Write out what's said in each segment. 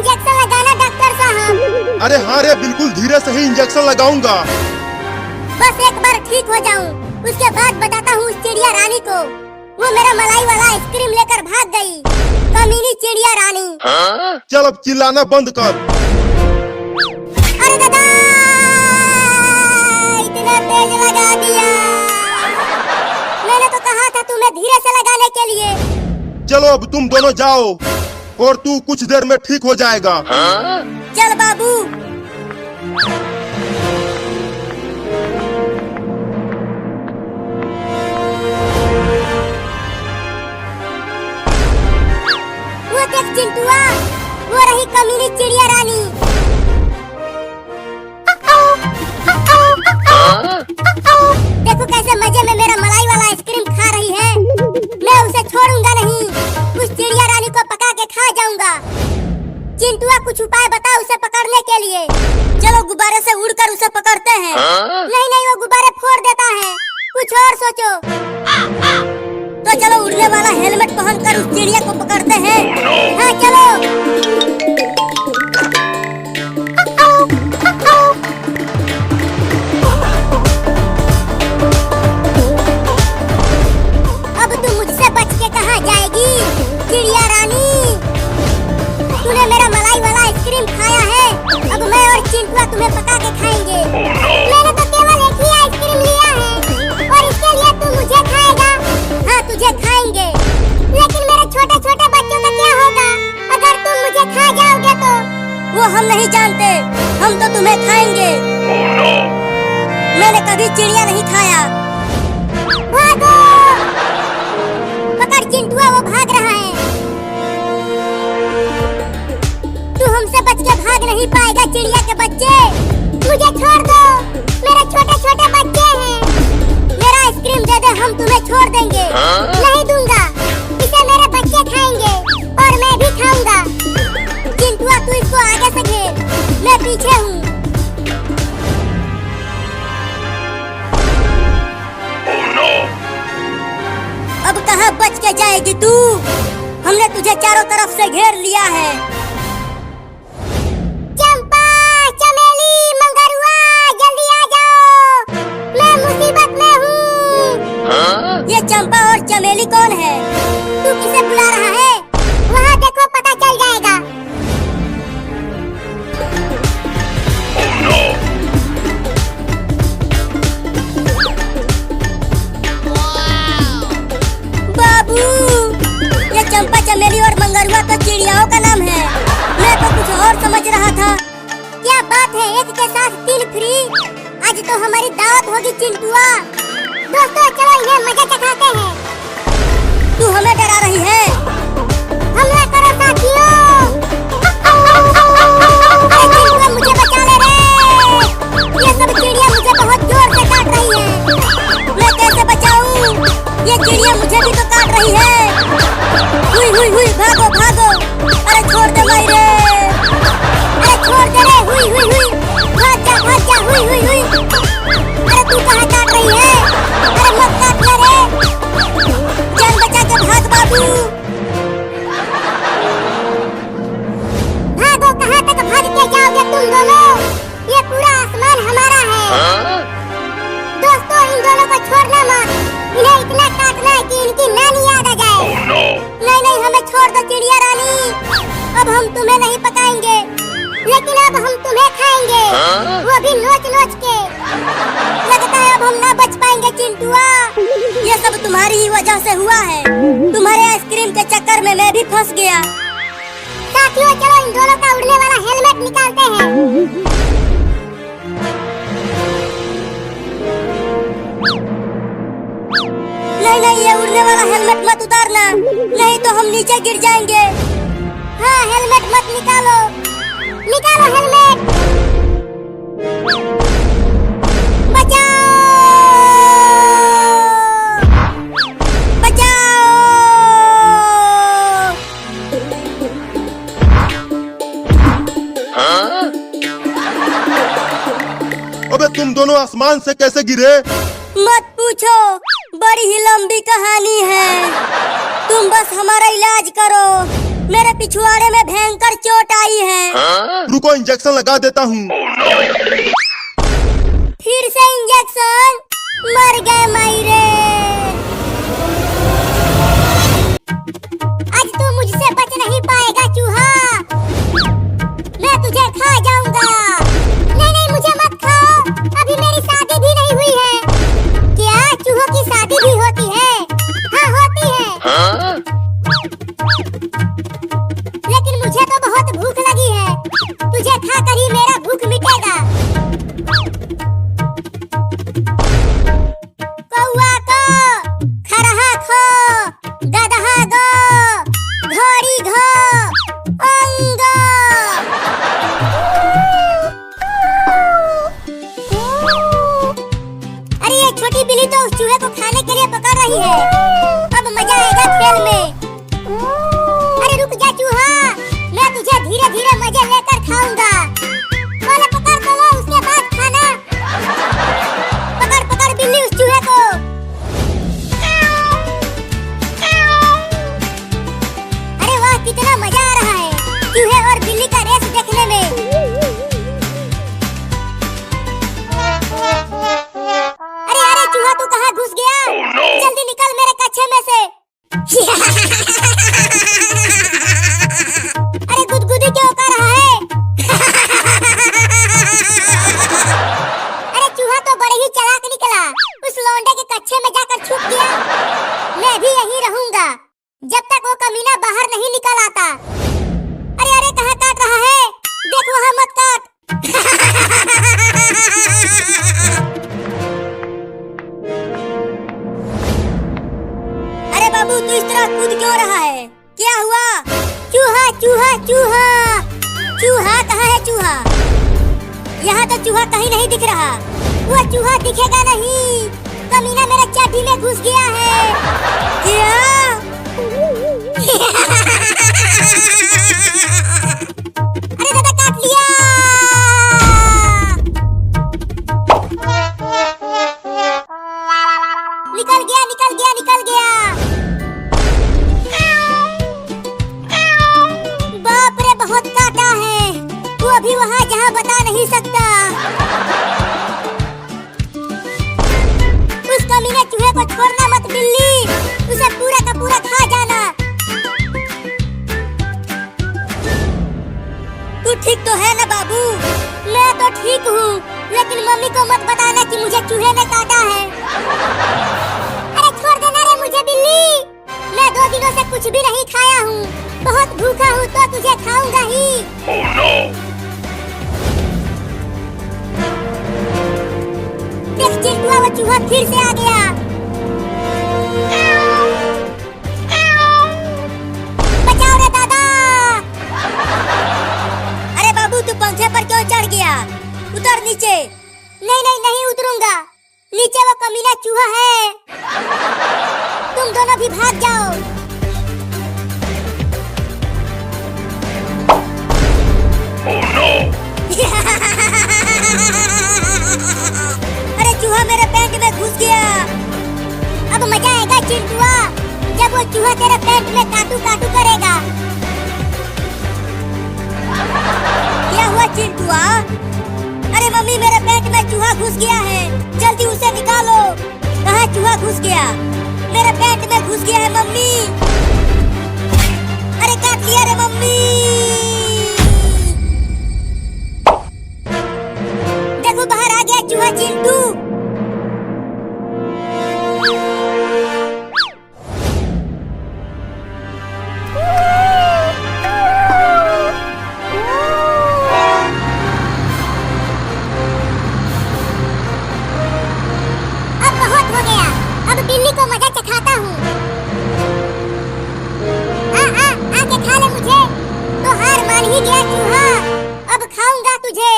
Injection लगाना doctor साहब। अरे हाँ रे, बिल्कुल धीरे से ही इंजेक्शन लगाऊंगा। बस एक बार ठीक हो जाऊं, उसके बाद बताता हूँ उस चिड़िया रानी को। वो मेरा मलाई वाला आइसक्रीम लेकर भाग गई, कमीनी चिड़िया रानी। चल अब चिल्लाना बंद कर। अरे दादा, इतना तेज लगा दिया। मैंने तो कहा था तुम्हें धीरे से लगाने के लिए। चलो अब तुम दोनों जाओ और तू कुछ देर में ठीक हो जाएगा। चल बाबू। वो देख चिंटुआ, वो रही कमीनी चिड़िया रानी। देखो कैसे मजे में मेरा मलाई वाला आइसक्रीम खा रही है। मैं उसे छोड़ूंगा नहीं, उस चिड़िया रानी को पका के खा जाऊंगा। चिंटुआ कुछ उपाय बता उसे पकड़ने के लिए। चलो गुब्बारे से उड़कर उसे पकड़ते हैं। नहीं नहीं, वो गुब्बारे फोड़ देता है, कुछ और सोचो। तो चलो उड़ने वाला हेलमेट पहनकर उस चिड़िया को पकड़ते हैं। हाँ चलो। अब तू मुझसे बच के कहाँ जाएगी चिड़िया रानी? तूने मेरा मलाई वाला आइसक्रीम खाया है, अब मैं और चिंटुआ तुम्हें पका के खाएंगे। मैंने तो केवल एक ही आइसक्रीम लिया है और इसके लिए तू मुझे खाएगा? हाँ तुझे खाएंगे, लेकिन मेरे छोटे छोटे बच्चों का क्या होगा अगर तुम मुझे खा जाओगे तो? वो हम नहीं जानते, हम तो तुम्हें खाएंगे। मैंने कभी चिड़िया नहीं खाया। भागो! पकड़ चिंटुआ, वो भाग रहा है। तू हमसे बच के भाग नहीं पाएगा चिड़िया के बच्चे। मुझे छोड़ दो, मेरे छोटे छोटे बच्चे हैं। मेरा आइसक्रीम दे दे, हम तुम्हें छोड़ देंगे। नहीं दूंगा, इसे मेरे बच्चे खाएंगे और मैं भी खाऊंगा। चिंटुआ तू इसको आगे से घेर, मैं पीछे हूँ। अब कहाँ बच के जाएगी तू? हमने तुझे चारों तरफ से घेर लिया है। चंपा, चमेली, मंगरुआ, जल्दी आ जाओ, मैं मुसीबत में हूँ। ये चंपा और चमेली कौन है? तू किसे बुला रहा है? वहाँ देखो, पता चल जाएगा। बाबू, ये चंपा, चमेली और मंगरुआ तो चिड़ियाओं का नाम है। मैं तो कुछ और समझ रहा था। क्या बात है, एक के साथ 3 फ्री? आज तो हमारी दावत होगी चिंटुआ। दोस्तों चलो इन्हें मजा चखाते हैं। तू हमें डरा रही है? हमला करो साथियों! अरे चिंटुआ मुझे बचा ले रे! ये सब चिड़िया मुझे बहुत जोर से काट रही है। मैं कैसे बचाऊं? ये चिड़िया मुझे भी तो काट रही है। हुई हुई हुई, भागो भागो! अरे छोड़ दे भाई रे! अरे छोड़ दे रे! हुई हुई हुई, भाग जा भाग जा! हुई हुई हुई! अरे तू कहाँ काट रही है? अरे मत काट ले रे! जान बचा के भाग बाबू! भागो, कहाँ तक भाग के जाओगे तुम दोनों? ये पूरा आसमान हमारा है। दोस्तों इन दोनों को छोड़ना मत, इन्हें इतना काटना है कि इनकी नानी याद आ जाए। नहीं नहीं, हमें छोड़ दो चिड़िया रानी, अब हम तुम्हें नहीं पकाएंगे, लेकिन अब हम तुम्हें खाएंगे, वो भी नोच नोच के। लगता है अब हम ना बच पाएंगे चिंटुआ। ये सब तुम्हारी ही वजह से हुआ है। तुम्हारे आइसक्रीम के चक्कर में मैं भी फंस गया। साथियों चलो इन दोनों का उड़ने वाला हेलमेट निकालते हैं। नहीं नहीं, ये उड़ने वाला हेलमेट मत उतारना, नहीं तो हम नीचे गिर जाएंगे। हाँ हेलमेट मत निकालो, निकालो हेलमेट। बचाओ, बचाओ! अबे तुम दोनों आसमान से कैसे गिरे? मत पूछो, बड़ी ही लंबी कहानी है। तुम बस हमारा इलाज करो, मेरे पिछवाड़े में भयंकर चोट आई है। रुको इंजेक्शन लगा देता हूँ। फिर से इंजेक्शन? मर गए मायरे। आज तू मुझसे बच नहीं पाएगा चूहा, मैं तुझे खा जाऊंगा। नहीं नहीं मुझे मत खाओ, अभी मेरी शादी भी नहीं हुई है। क्या चूहों की शादी भी होती है? हाँ होती है। लेकिन मुझे तो बहुत भूख लगी है, तुझे खाकर ही मेरा भूख मिटेगा। कौआ को, खरहा खो, गदहा गो, घोड़ी घो, अंगो। अरे ये छोटी बिल्ली तो उस चूहे को खाने के लिए पकड़ रही है। अब मजा आएगा खेल में। अरे रुक जा चूहा, मैं तुझे धीरे धीरे मजे लेकर खाऊंगा। पहले पकड़ तो लो, उसके बाद खाना। पकड़ पकड़ बिल्ली उस चूहे को। अरे वाह कितना मजा आ रहा है चूहे और बिल्ली का रेस देखने में। अरे अरे चूहा तू कहाँ घुस गया? जल्दी निकल मेरे कच्छे में से। अरे गुदगुदी क्यों कर रहा है? अरे चूहा तो बड़े ही चालाक निकला, उस लौंडे के कच्छे में जाकर छुप गया। मैं भी यहीं रहूंगा जब तक वो कमीना बाहर नहीं निकल आता। अरे अरे कहाँ काट रहा है? देख वहाँ मत काट। अरे बाबू तू इस तरह कूद क्यों रहा है? क्या हुआ? चूहा चूहा चूहा। चूहा कहाँ है चूहा? यहाँ तो चूहा कहीं नहीं दिख रहा। वो चूहा दिखेगा नहीं, कमीना मेरे चड्डी में घुस गया है। क्या? अरे दादा काट लिया। निकल गया निकल गया निकल गया। बाप रे बहुत काटा है, वो अभी वहाँ जहाँ बता नहीं सकता। उस कमीने चूहे को छोड़ना मत बिल्ली, उसे पूरा का पूरा खा जाना। तू ठीक तो है ना बाबू? मैं तो ठीक हूँ, लेकिन मम्मी को मत बताना कि मुझे चूहे ने काटा है। अरे छोड़ देना रे मुझे बिल्ली, मैं 2 दिनों से कुछ भी नहीं खाया हूँ, बहुत भूखा हूँ तो तुझे खाऊंगा ही। Oh, no! देख चिंटुआ वो चूहा फिर से आ गया। बचाओ रे दादा। अरे बाबू तू पंखे पर क्यों चढ़ गया? उतर नीचे। नहीं नहीं नहीं उतरूंगा, नीचे वो कमीना चूहा है। तुम दोनों भी भाग जाओ। Oh, no! अरे चूहा मेरे पैंट में घुस गया। अब मजा आएगा चिंटुआ, जब वो चूहा तेरे पैंट में काटू काटू करेगा। क्या हुआ चिंटुआ? अरे मम्मी मेरे पैंट में चूहा घुस गया है, जल्दी उसे निकालो। कहाँ चूहा घुस गया? मेरे पैंट में घुस गया है मम्मी। अरे काट लिया रे मम्मी। देखो बाहर आ गया चूहा चिंटू। अब बहुत हो गया, अब बिल्ली को मजा चखाता हूँ। आके खा ले मुझे, तो हार मान ही गया चूहा, अब खाऊंगा तुझे।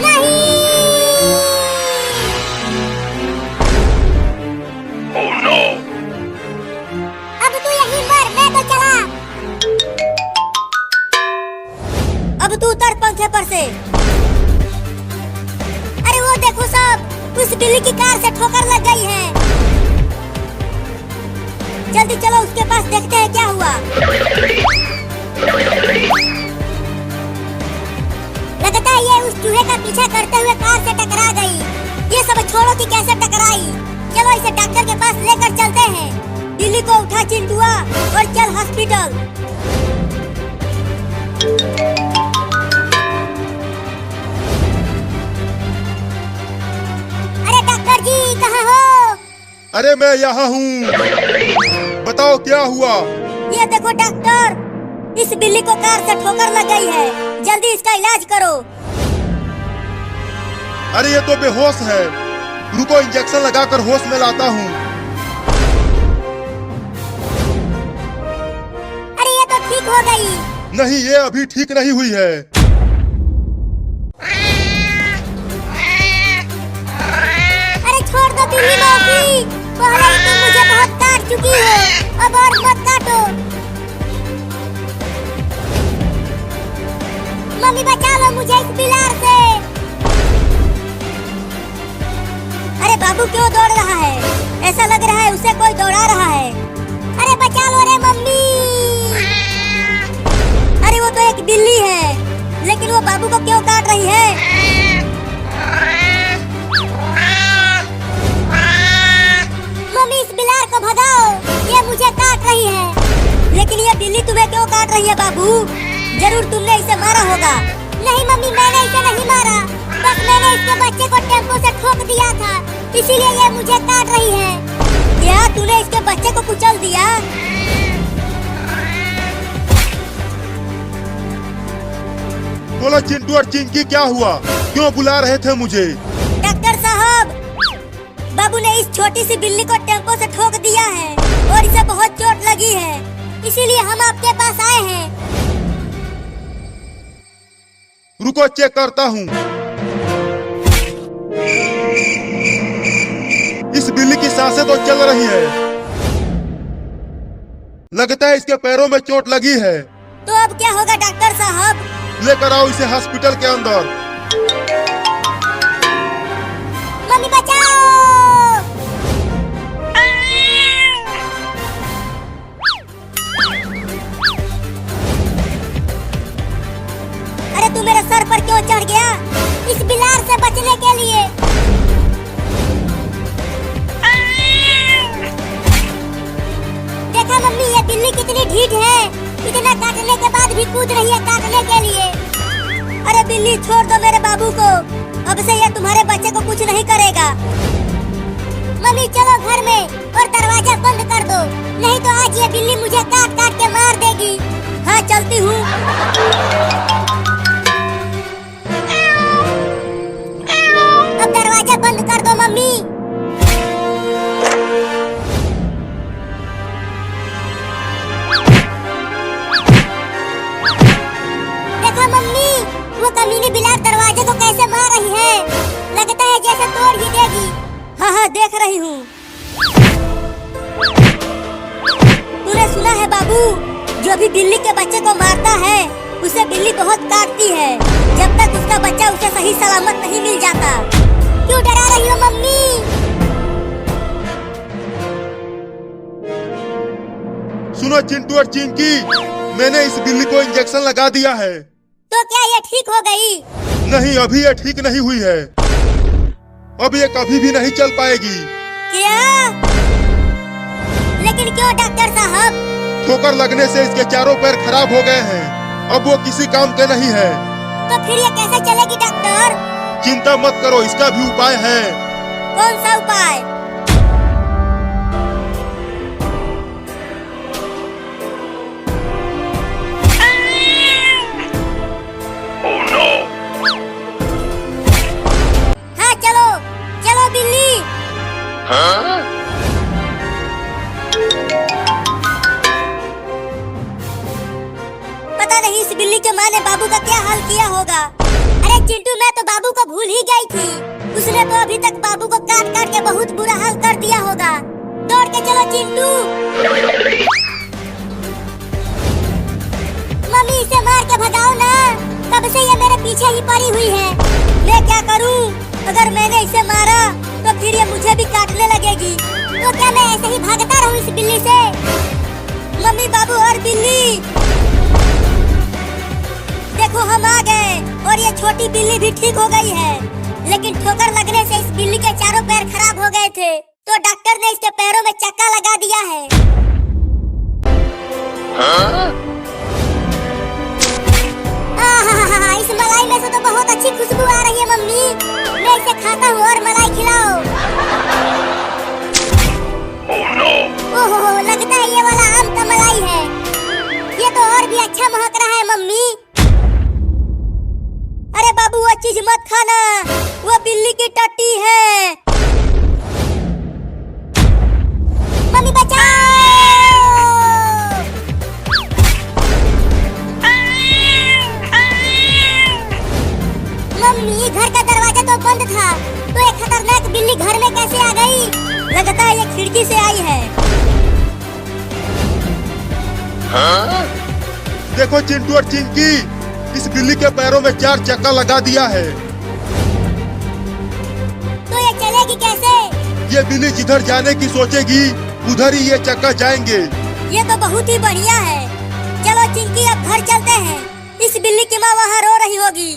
नहीं। Oh, no! अब तू यहीं मर, मैं तो चला। अब तू उतर पंखे पर से। अरे वो देखो साहब, उस बिल्ली की कार से ठोकर लग गई है। जल्दी चलो उसके पास देखते हैं क्या हुआ। लगता है ये उस चूहे का पीछा करते हुए कार से टकरा गई। ये सब छोड़ो कि कैसे टकराई। चलो इसे डॉक्टर के पास लेकर चलते हैं। बिल्ली को उठा चिंटुआ और चल हॉस्पिटल। अरे डॉक्टर जी कहाँ हो? अरे मैं यहाँ हूँ, बताओ क्या हुआ? ये देखो डॉक्टर, इस बिल्ली को कार से ठोकर लग गई है, जल्दी इसका इलाज करो। अरे ये तो बेहोश है, रुको इंजेक्शन लगाकर होश में लाता हूँ। अरे ये तो ठीक हो गई। नहीं, ये अभी ठीक नहीं हुई है। अरे छोड़ दो बिल्ली मौसी, पहले ही तुम मुझे बहुत काट चुकी हो, अब और मत काटो। मम्मी बचा लो मुझे इस बिलार से। अरे बाबू क्यों दौड़ रहा है? ऐसा लग रहा है उसे कोई दौड़ा रहा है। अरे बचा लो रे मम्मी। अरे वो तो एक बिल्ली है, लेकिन वो बाबू को क्यों काट रही है? मम्मी इस बिलार को भगाओ, ये मुझे काट रही है। लेकिन ये बिल्ली तुम्हें क्यों काट रही है बाबू? जरूर तुमने इसे मारा होगा। नहीं मम्मी, मैंने इसे नहीं मारा, बस मैंने इसके बच्चे को टेम्पो से ठोक दिया था, इसीलिए ये मुझे काट रही है। क्या तूने इसके बच्चे को कुचल दिया? बोलो चिंटू और चिंकी, क्या हुआ? क्यों बुला रहे थे मुझे? डॉक्टर साहब, बाबू ने इस छोटी सी बिल्ली को टेम्पो से ठोक दिया है और इसे बहुत चोट लगी है, इसीलिए हम आपके पास आए हैं। रुको चेक करता हूँ। इस बिल्ली की सांसें तो चल रही है, लगता है इसके पैरों में चोट लगी है। तो अब क्या होगा डॉक्टर साहब? लेकर आओ इसे हॉस्पिटल के अंदर। मम्मी बचाओ। अरे तू मेरे सर पर क्यों चढ़ गया? इस बिलार से बचने के लिए। देखा मम्मी, ये बिल्ली कितनी ढीठ है, इतना काटने के बाद भी कूद रही है काटने के लिए। अरे बिल्ली छोड़ दो मेरे बाबू को, अब से ये तुम्हारे बच्चे को कुछ नहीं करेगा। मम्मी चलो घर में और दरवाजा बंद कर दो, नहीं तो आज ये बिल्ली मुझे काट काट के मार देगी। हाँ चलती हूँ। अब दरवाजा बंद कर दो मम्मी। देखो मम्मी, वो कमीनी बिलार दरवाजे को कैसे मार रही है, लगता है जैसे तोड़ ही देगी। हाँ हाँ देख रही हूँ। तूने सुना है बाबू, जो भी बिल्ली के बच्चे को मारता है उसे बिल्ली बहुत काटती है, जब तक उसका बच्चा उसे सही सलामत नहीं मिल जाता। क्यों डरा रही हो मम्मी? सुनो चिंटू और चिंकी, मैंने इस बिल्ली को इंजेक्शन लगा दिया है। तो क्या ये ठीक हो गई? नहीं, अभी ये ठीक नहीं हुई है, अब ये कभी भी नहीं चल पाएगी। क्या? लेकिन क्यों डॉक्टर साहब? ठोकर लगने से इसके चारों पैर खराब हो गए हैं, अब वो किसी काम के नहीं है। तो फिर ये कैसे चलेगी डॉक्टर? चिंता मत करो, इसका भी उपाय है। कौन सा उपाय? हाँ चलो चलो बिल्ली। पता नहीं इस बिल्ली के माँ ने बाबू का क्या हाल किया होगा। अरे चिंटू, मैं तो बाबू को भूल ही गई थी, उसने तो अभी तक बाबू को काट काट के बहुत बुरा हाल कर दिया होगा। दौड़ के चलो चिंटू। मम्मी इसे मार के भगाओ ना, कब से ये मेरे पीछे ही पड़ी हुई है। मैं क्या करूं? अगर मैंने इसे मारा तो फिर ये मुझे भी काटने लगेगी। तो क्या मैं ऐसे ही भागता रहूं इस बिल्ली से? मम्मी बाबू और बिल्ली, देखो हम आ गए और ये छोटी बिल्ली भी ठीक हो गई है। लेकिन ठोकर लगने से इस बिल्ली के चारों पैर खराब हो गए थे, तो डॉक्टर ने इसके पैरों में चक्का लगा दिया है। आहाहाहा, इस मलाई में से तो बहुत अच्छी खुशबू आ रही है मम्मी। मैं इसे खाता हूँ और मलाई खिलाओ। ओहो, लगता है ये वाला आम का मलाई है। ये तो और भी अच्छा महक रहा है मम्मी। अरे बाबू वो चीज मत खाना, वो बिल्ली की टट्टी है। मम्मी बचाओ! मम्मी घर का दरवाजा तो बंद था, तो एक खतरनाक बिल्ली घर में कैसे आ गई? लगता है ये खिड़की से आई है। देखो चिंटू और चिंकी, इस बिल्ली के पैरों में 4 चक्का लगा दिया है। तो ये चलेगी कैसे? ये बिल्ली जिधर जाने की सोचेगी उधर ही ये चक्का जाएंगे। ये तो बहुत ही बढ़िया है। चलो चिंकी अब घर चलते हैं। इस बिल्ली की माँ वहाँ रो रही होगी।